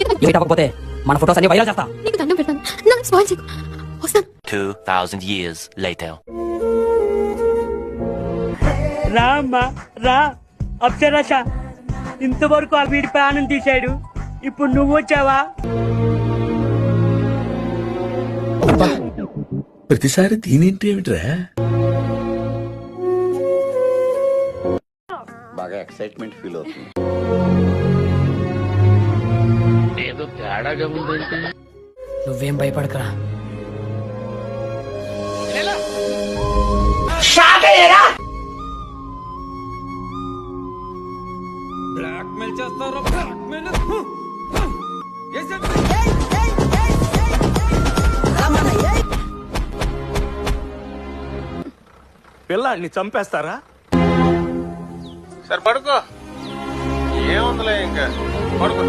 ఏమిటి అవ్వకపోతే మన ఫొటోస్ అన్ని వైరల్ చేస్తా. నీకు దండం పెడతాను, నా స్పాయిల్ చేయకు. వస్తాను. 2000 years later. రా అమ్మా రా. అప్సరస ఇంతవరకు ఆ వీడి ప్రాణం తీశాడు, ఇప్పుడు నువ్వు వచ్చావా? ప్రతిసారి దీనింటి ఏమిట్రా? బాగా ఎక్సైట్మెంట్ ఫీల్ అవుతుంది. ఏదో తేడాగా ఉందంటే. నువ్వేం భయపడకరా. బ్లాక్మెయిల్ చేస్తారా? బ్లాక్మెయిల్ పిల్లాడిని చంపేస్తారా? సరే పడుకో, ఏముందిలే ఇంకా పడుకో.